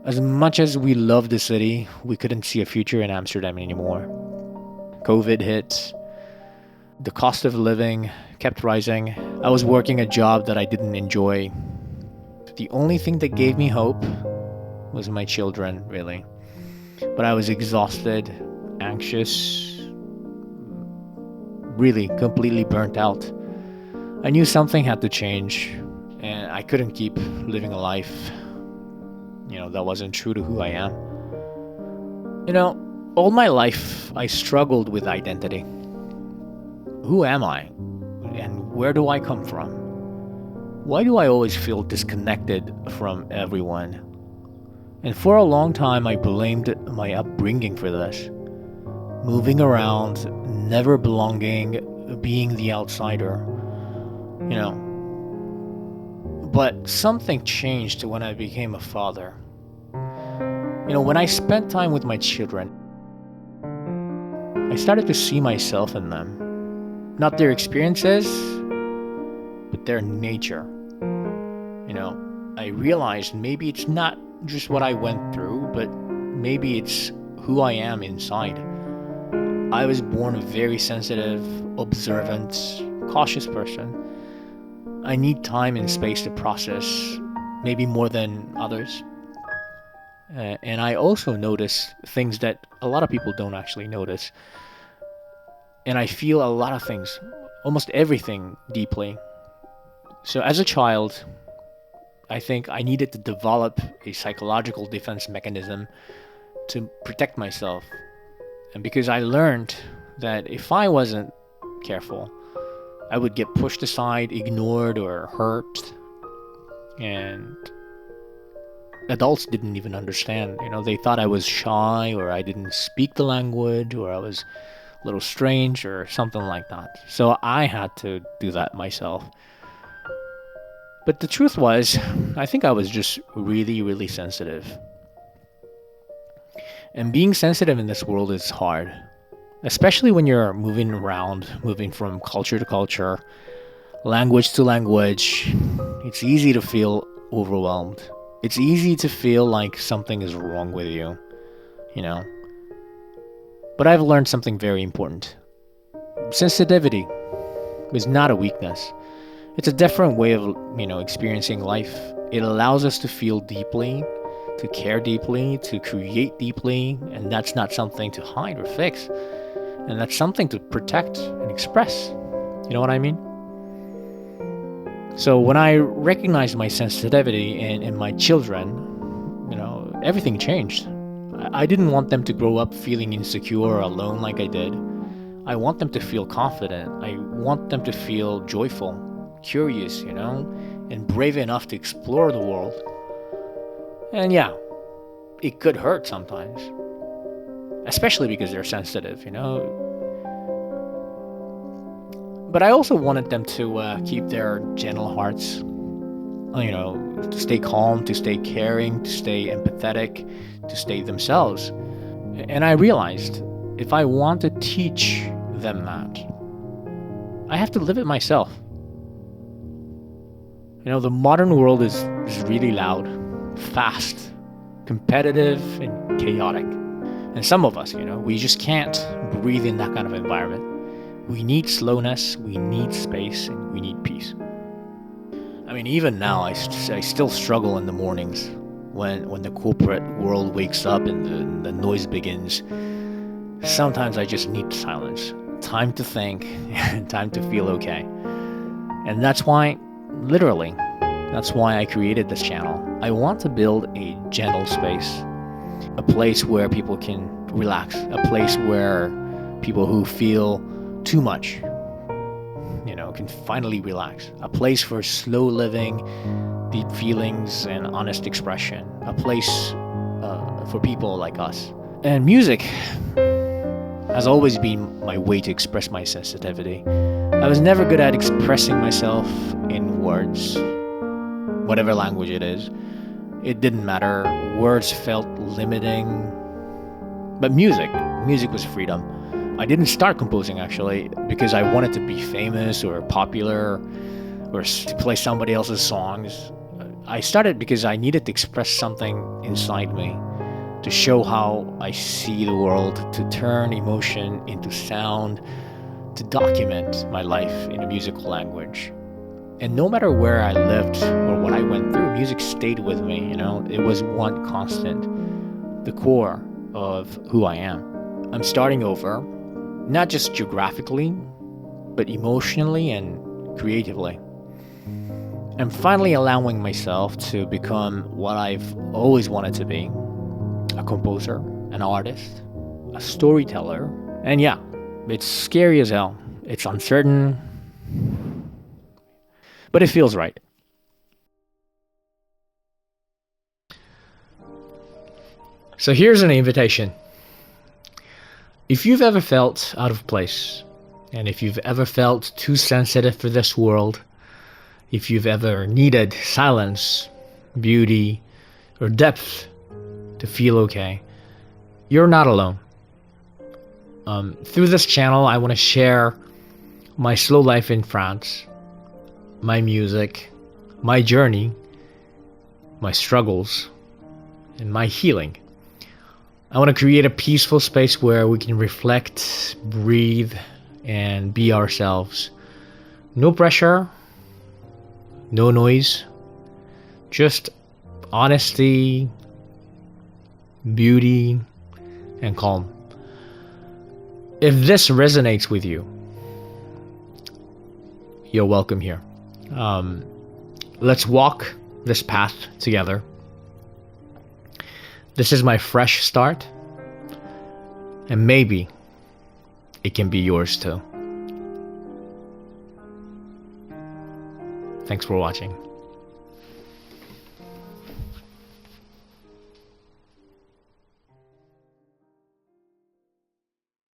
As much as we love the city, we couldn't see a future in Amsterdam anymore. COVID hit, the cost of living kept rising. I was working a job that I didn't enjoy. The only thing that gave me hope was my children, really. But I was exhausted, anxious, really completely burnt out. I knew something had to change, and I couldn't keep living a life, that wasn't true to who I am. All my life I struggled with identity. Who am I? And where do I come from? Why do I always feel disconnected from everyone? And for a long time, I blamed my upbringing for this. Moving around, never belonging, being the outsider. But something changed when I became a father. When I spent time with my children, I started to see myself in them. Not their experiences, but their nature. I realized maybe it's not just what I went through, but maybe it's who I am inside. I was born a very sensitive, observant, cautious person. I need time and space to process, maybe more than others. And I also notice things that a lot of people don't actually notice. And I feel a lot of things, almost everything, deeply. So as a child, I think I needed to develop a psychological defense mechanism to protect myself. And because I learned that if I wasn't careful, I would get pushed aside, ignored, or hurt. And adults didn't even understand. They thought I was shy, or I didn't speak the language, or I was a little strange, or something like that. So I had to do that myself. But the truth was, I think I was just really, really sensitive. And being sensitive in this world is hard, especially when you're moving around, moving from culture to culture, language to language. It's easy to feel overwhelmed. It's easy to feel like something is wrong with you, But I've learned something very important. Sensitivity is not a weakness. It's a different way of, experiencing life. It allows us to feel deeply, to care deeply, to create deeply, and that's not something to hide or fix. And that's something to protect and express. You know what I mean? So when I recognized my sensitivity in my children, everything changed. I didn't want them to grow up feeling insecure or alone like I did. I want them to feel confident. I want them to feel joyful, curious, and brave enough to explore the world. And yeah, it could hurt sometimes, especially because they're sensitive, But I also wanted them to keep their gentle hearts, to stay calm, to stay caring, to stay empathetic, to stay themselves. And I realized if I want to teach them that, I have to live it myself. The modern world is really loud, fast, competitive, and chaotic. And some of us, we just can't breathe in that kind of environment. We need slowness, we need space, and we need peace. Even now, I still struggle in the mornings when the corporate world wakes up and the noise begins. Sometimes I just need silence, time to think, and time to feel okay. And that's why I created this channel. I want to build a gentle space, a place where people can relax, a place where people who feel too much, can finally relax, a place for slow living, deep feelings, and honest expression, a place for people like us. And music has always been my way to express my sensitivity. I was never good at expressing myself in words, whatever language it is. It didn't matter. Words felt limiting. But music was freedom. I didn't start composing actually because I wanted to be famous or popular or to play somebody else's songs. I started because I needed to express something inside me, to show how I see the world, to turn emotion into sound, to document my life in a musical language. And no matter where I lived or what I went through, music stayed with me, you know? It was one constant, the core of who I am. I'm starting over, not just geographically, but emotionally and creatively. I'm finally allowing myself to become what I've always wanted to be: a composer, an artist, a storyteller. And yeah, it's scary as hell. It's uncertain, but it feels right. So here's an invitation. If you've ever felt out of place, and if you've ever felt too sensitive for this world, if you've ever needed silence, beauty, or depth to feel okay, you're not alone. Through this channel, I want to share my slow life in France, my music, my journey, my struggles, and my healing. I want to create a peaceful space where we can reflect, breathe, and be ourselves. No pressure, no noise, just honesty, beauty, and calm. If this resonates with you, you're welcome here. Let's walk this path together. This is my fresh start, and maybe it can be yours too. Thanks for watching.